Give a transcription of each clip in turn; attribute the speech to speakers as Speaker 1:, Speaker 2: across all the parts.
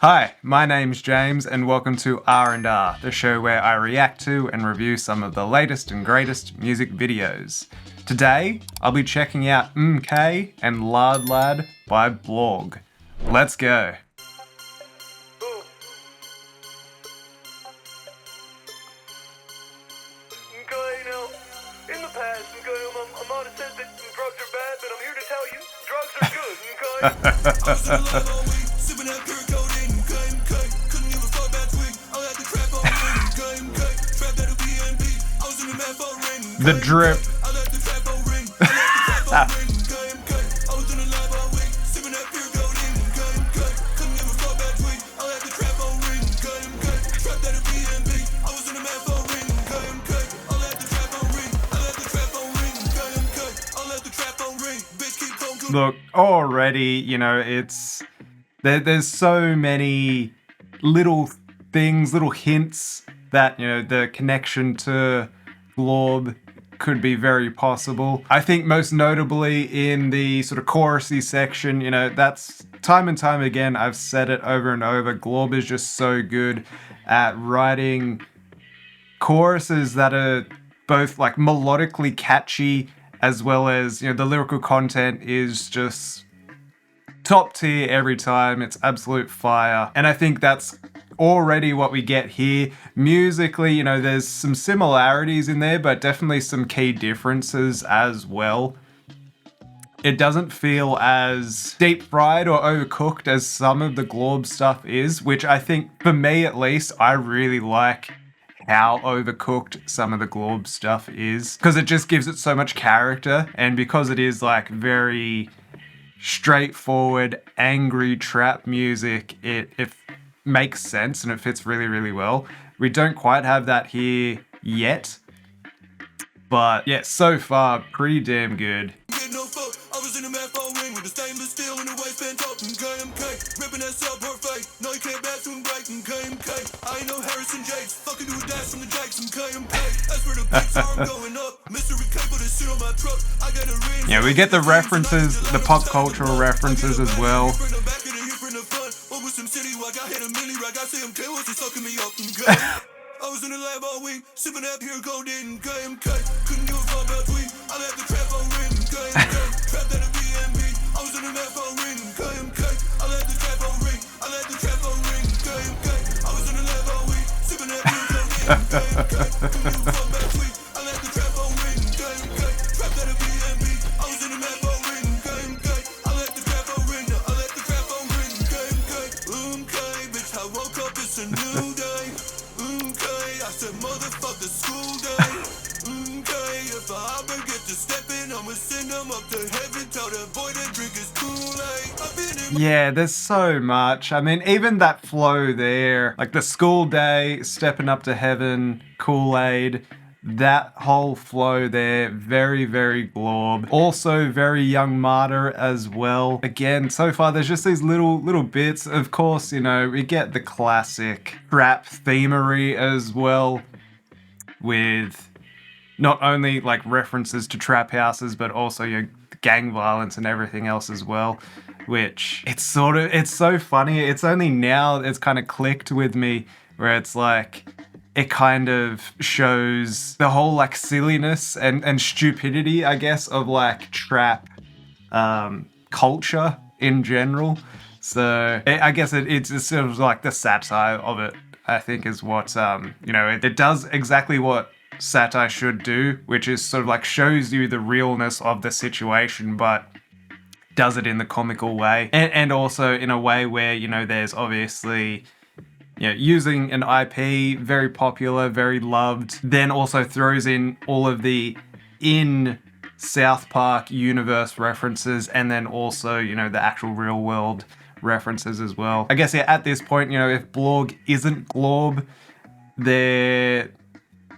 Speaker 1: Hi, my name's James and welcome to R&R, the show where I react to and review some of the latest and greatest music videos. Today, I'll be checking out MMKAY LARD LAD by Blorg. Let's go!
Speaker 2: In the past, a mother said that drugs are bad, but I'm here to tell you, drugs are good, I was in the lab all week, sipping that pure codeine, couldn't give a fuck about tweak, I had the trap on ring, trapped at a BNB, I was in the mad phone ring,
Speaker 1: The drip.
Speaker 2: I let the trap on ring, I was in the lab all week, sipping that pure codeine, couldn't give a fuck about tweak, I had the trap on ring, trapped at a BNB, I was in the mad phone ring, I let the trap on ring, I let the trap on ring, I let the trap on ring, bitch keep on good.
Speaker 1: Look, already, there's so many little things, little hints that, the connection to glorb could be very possible. I think most notably in the sort of chorusy section, that's time and time again, I've said it over and over, glorb is just so good at writing choruses that are both like melodically catchy as well as, the lyrical content is just top tier every time. It's absolute fire. And I think that's already what we get here. Musically, there's some similarities in there, but definitely some key differences as well. It doesn't feel as deep fried or overcooked as some of the glorb stuff is, which I think, for me at least, I really like how overcooked some of the glorb stuff is, because it just gives it so much character, and because it is like very straightforward, angry trap music, it makes sense and it fits really, really well. We don't quite have that here yet, but yeah, so far, pretty damn good.
Speaker 2: I was in the mad phone ring with the stainless steel in the waistband talking KMK, ripping that cell perfect. No, you can't bash from breaking KMK. I ain't no Harrison Jakes, fucking do a dash from the Jakes and KMK. That's where the beats are going up. Mystery K put this shit on my truck. I got a ring.
Speaker 1: Yeah, we get the references, the pop cultural references as well.
Speaker 2: I was in the lab all week, sipping that pure codeine, KMK. Couldn't give a fuck about tweet. I let the trap on ring, KMK. Trapped at a BNB. I was in the lab on ring, KMK. I let the trap on ring. I let the trap on ring, KMK. I was in the lab all week, sipping that pure codeine, KMK. Couldn't give a fuck about tweet. I let the trap on ring, KMK. Trapped at a BNB. I was in the lab on ring, KMK. I let the trap on ring. I let the trap on ring, KMK. Bitch, I woke up, it's a new day. I said motherfuck the school day. If I ever get to stepping, I'ma send them up to heaven. Tell that boy that drink is Kool-Aid.
Speaker 1: Yeah, there's so much. I mean, even that flow there, like the school day, stepping up to heaven, Kool-Aid, that whole flow there, very, very glorb. Also very Young Martyr as well. Again, so far there's just these little bits. Of course, we get the classic trap themery as well, with not only like references to trap houses, but also your gang violence and everything else as well, which it's so funny. It's only now it's kind of clicked with me, where it's like, it kind of shows the whole like silliness and stupidity, I guess, of like trap culture in general. So I guess it's sort of like the satire of it, I think, is what, it does exactly what satire should do, which is sort of like shows you the realness of the situation, but does it in the comical way. And also in a way where, there's obviously, using an IP, very popular, very loved, then also throws in all of the South Park universe references, and then also, the actual real world references as well. I guess, yeah, at this point, if Blorg isn't glorb, they're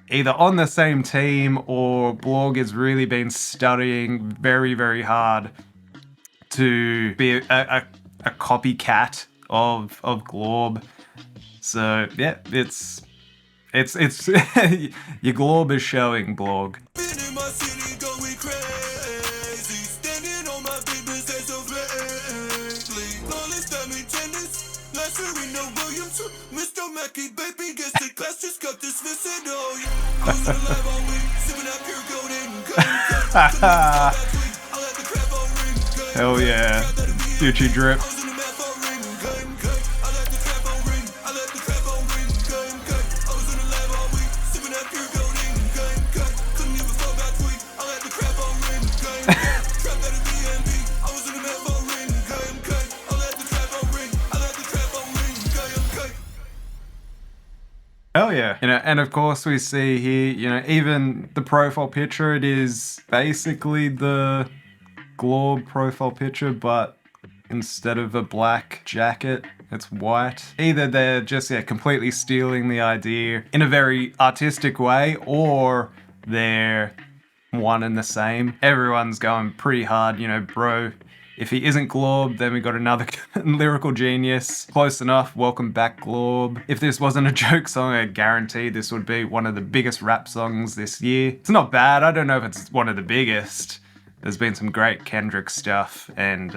Speaker 1: either on the same team, or Blorg has really been studying very, very hard to be a copycat of glorb. So yeah, it's your glorb is showing, Blorg.
Speaker 2: Serena Williams, Mr. Mackey, baby, guess the class just got dismissed. Oh yeah, I was in the lab all week, sipping that pure gold in. I let the crap on ring.
Speaker 1: Hell yeah. Gucci drip.
Speaker 2: I was in the math on ring. I let the trap on ring. I let the trap on ring. I was in the lab all week, sipping that pure gold in. Couldn't even fuck that tweet. I let the crap on ring. Trap at a BNB. I was in the math on ring. I let the trap on ring. I let the trap on ring.
Speaker 1: Hell yeah. You know, and of course we see here, you know, even the profile picture, it is basically the glorb profile picture, but instead of a black jacket, it's white. Either they're just, yeah, completely stealing the idea in a very artistic way, or they're one and the same. Everyone's going pretty hard, you know, bro. If he isn't glorb, then we got another lyrical genius. Close enough, welcome back glorb. If this wasn't a joke song, I guarantee this would be one of the biggest rap songs this year. It's not bad, I don't know if it's one of the biggest. There's been some great Kendrick stuff, and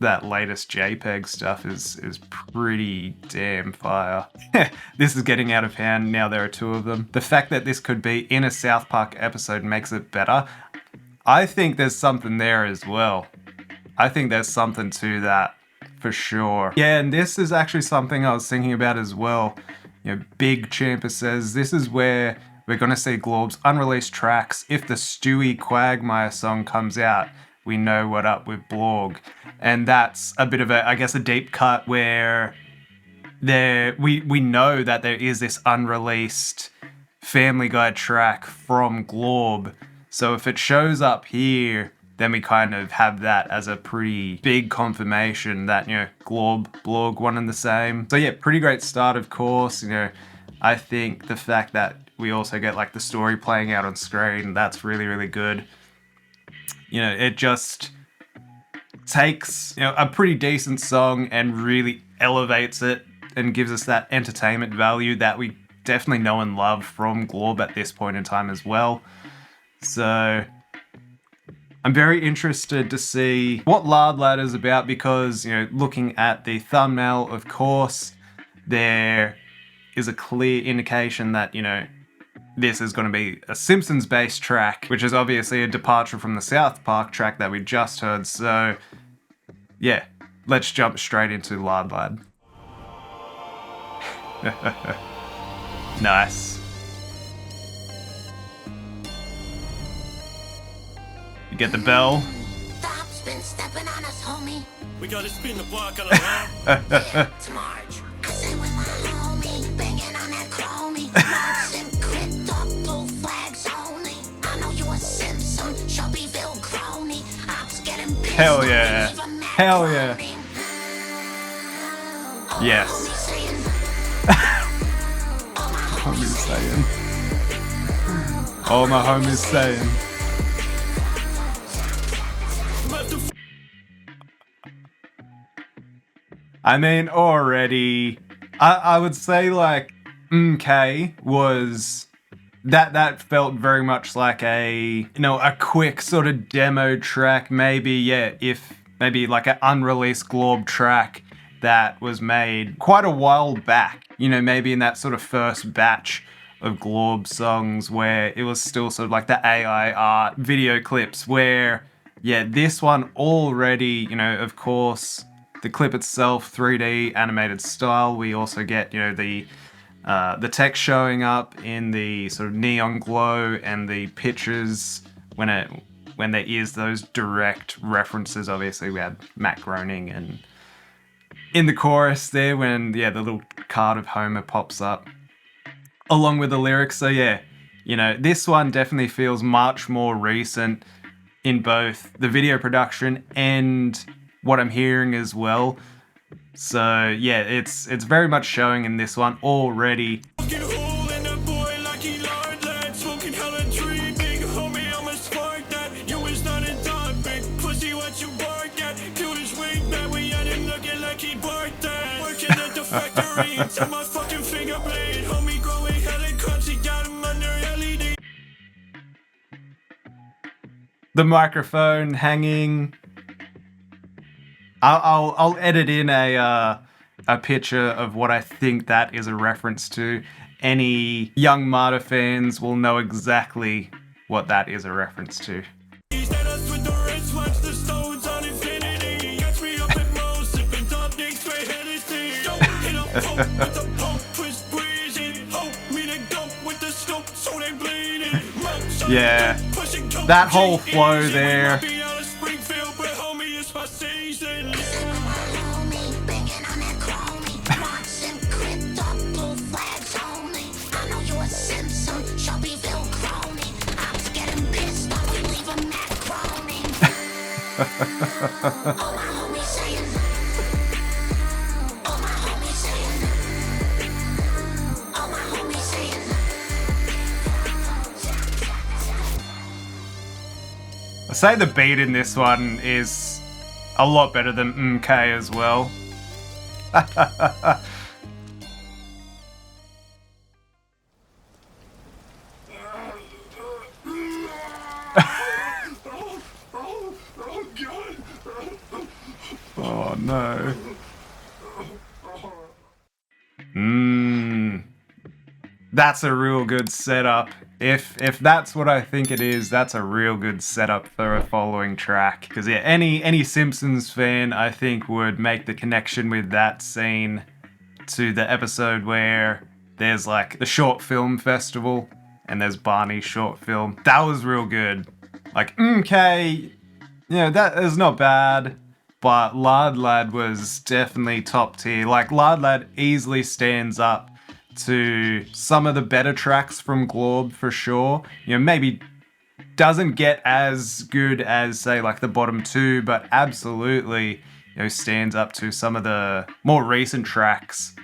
Speaker 1: that latest JPEG stuff is pretty damn fire. This is getting out of hand, now there are two of them. The fact that this could be in a South Park episode makes it better. I think there's something there as well. I think there's something to that, for sure. Yeah, and this is actually something I was thinking about as well. You know, Big Champa says this is where we're gonna see Glorb's unreleased tracks. If the Stewie Quagmire song comes out, we know what up with Blorg. And that's a bit of a, I guess, a deep cut where we know that there is this unreleased Family Guy track from glorb. So if it shows up here, then we kind of have that as a pretty big confirmation that, you know, glorb, Blorg, one and the same. So yeah, pretty great start, of course. You know, I think the fact that we also get like the story playing out on screen, that's really, really good. You know, it just takes, you know, a pretty decent song and really elevates it and gives us that entertainment value that we definitely know and love from glorb at this point in time as well. So I'm very interested to see what Lard Lad is about, because, you know, looking at the thumbnail, of course, there is a clear indication that, you know, this is going to be a Simpsons-based track, which is obviously a departure from the South Park track that we just heard. So, yeah, let's jump straight into Lard Lad. Nice. You get the bell.
Speaker 3: Stop's been stepping on us, homie.
Speaker 2: We gotta spin the block on around.
Speaker 3: It's March. I say with my homie, banging on that chromie. March and crit up, blue flags only. I know you a Simpson, Shelbyville crony. Ops getting pissed.
Speaker 1: Hell yeah. Hell yeah. Yes. Homies saying. All my homies saying. I mean, already, I would say like MMKAY was that felt very much like a, you know, a quick sort of demo track. Maybe, yeah, if maybe like an unreleased glorb track that was made quite a while back, you know, maybe in that sort of first batch of glorb songs where it was still sort of like the AI art video clips, where, yeah, this one already, you know, of course, the clip itself, 3D animated style. We also get, you know, the text showing up in the sort of neon glow, and the pictures when there is those direct references. Obviously, we had Matt groaning, and in the chorus there, when, yeah, the little card of Homer pops up along with the lyrics. So yeah, you know, this one definitely feels much more recent in both the video production and what I'm hearing as well. So yeah, it's very much showing in this one already.
Speaker 2: Fucking hole in a boy like he Lard Lad, smoking hella tree, big homie, I'ma spark that. You is not a dog, big pussy, what you bark at? Cutest wing man, we had him looking like he barked that. Working at the factory, until my fucking finger blade, homie growing hella crunchy, got him under LED.
Speaker 1: The microphone hanging. I'll edit in a a picture of what I think that is a reference to. Any young Martyr fans will know exactly what that is a reference to. Yeah, that whole flow there. I say the beat in this one is a lot better than MMKAY as well. Oh no. That's a real good setup. If that's what I think it is, that's a real good setup for a following track. Because yeah, any Simpsons fan, I think, would make the connection with that scene to the episode where there's like the short film festival and there's Barney's short film. That was real good. Like MMKAY, that is not bad. But Lard Lad was definitely top tier. Like, Lard Lad easily stands up to some of the better tracks from Glorb for sure. Maybe doesn't get as good as, say, like the bottom two, but absolutely, stands up to some of the more recent tracks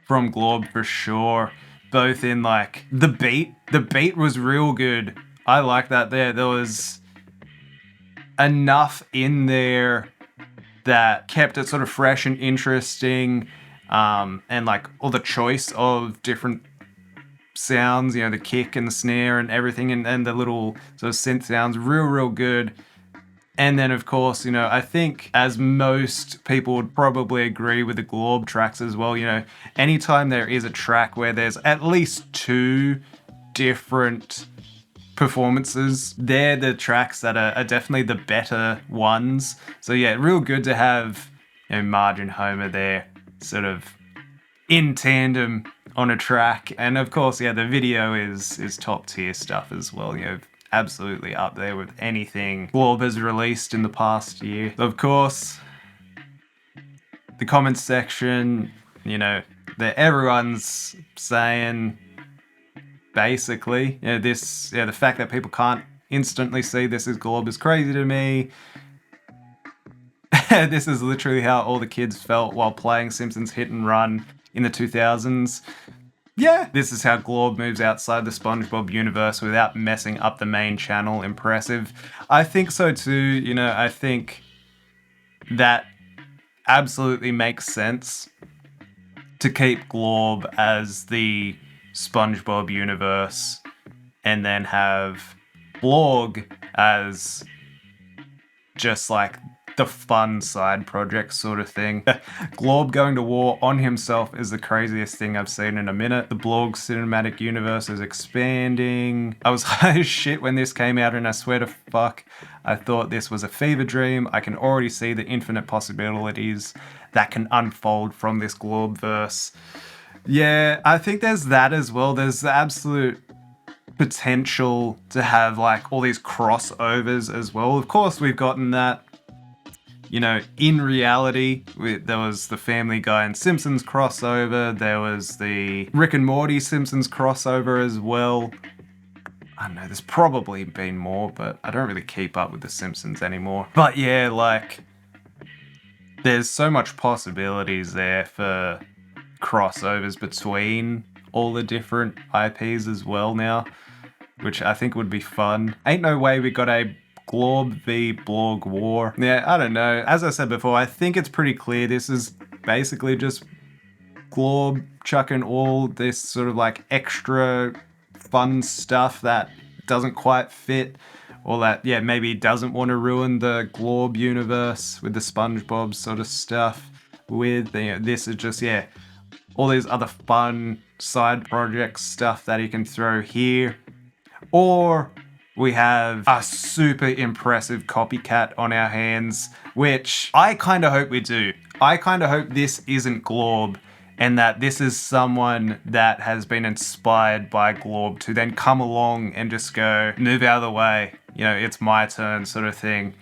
Speaker 1: from Glorb for sure. Both in like the beat. The beat was real good. I like that there. There was enough in there that kept it sort of fresh and interesting, and like all the choice of different sounds, the kick and the snare and everything, and the little sort of synth sounds, real good. And then of course, I think as most people would probably agree with the Glorb tracks as well, anytime there is a track where there's at least two different performances, they're the tracks that are definitely the better ones. So yeah, real good to have Marge and Homer there sort of in tandem on a track. And of course, yeah, the video is top tier stuff as well. Absolutely up there with anything Glorb has released in the past year. Of course, the comments section, that everyone's saying basically, the fact that people can't instantly see this as Glorb is crazy to me. This is literally how all the kids felt while playing Simpsons Hit and Run in the 2000s. Yeah, this is how Glorb moves outside the SpongeBob universe without messing up the main channel. Impressive. I think so too. I think that absolutely makes sense to keep Glorb as the SpongeBob universe and then have Blorg as just like the fun side project sort of thing. Glorb going to war on himself is the craziest thing I've seen in a minute. The Blorg cinematic universe is expanding. I was high as shit when this came out, and I swear to fuck, I thought this was a fever dream. I can already see the infinite possibilities that can unfold from this Glorb-verse. Yeah, I think there's that as well. There's the absolute potential to have like all these crossovers as well. Of course, we've gotten that. In reality, there was the Family Guy and Simpsons crossover. There was the Rick and Morty Simpsons crossover as well. I don't know, there's probably been more, but I don't really keep up with the Simpsons anymore. But yeah, like, there's so much possibilities there for crossovers between all the different IPs as well now, which I think would be fun. Ain't no way we got a Glorb v Blorg war. Yeah, I don't know. As I said before, I think it's pretty clear this is basically just Glorb chucking all this sort of like extra fun stuff that doesn't quite fit, or that, yeah, maybe doesn't want to ruin the Glorb universe with the SpongeBob sort of stuff. with. You know, this is just, yeah, all these other fun side projects, stuff that he can throw here. Or we have a super impressive copycat on our hands, which I kind of hope we do. I kind of hope this isn't glorb, and that this is someone that has been inspired by glorb to then come along and just go, move out of the way, you know, it's my turn sort of thing,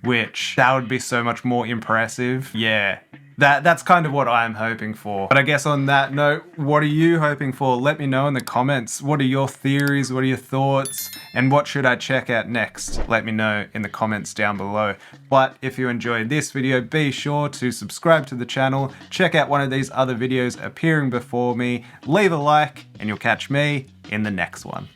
Speaker 1: which that would be so much more impressive. Yeah. That's kind of what I'm hoping for. But I guess on that note, what are you hoping for? Let me know in the comments. What are your theories? What are your thoughts? And what should I check out next? Let me know in the comments down below. But if you enjoyed this video, be sure to subscribe to the channel, check out one of these other videos appearing before me, leave a like, and you'll catch me in the next one.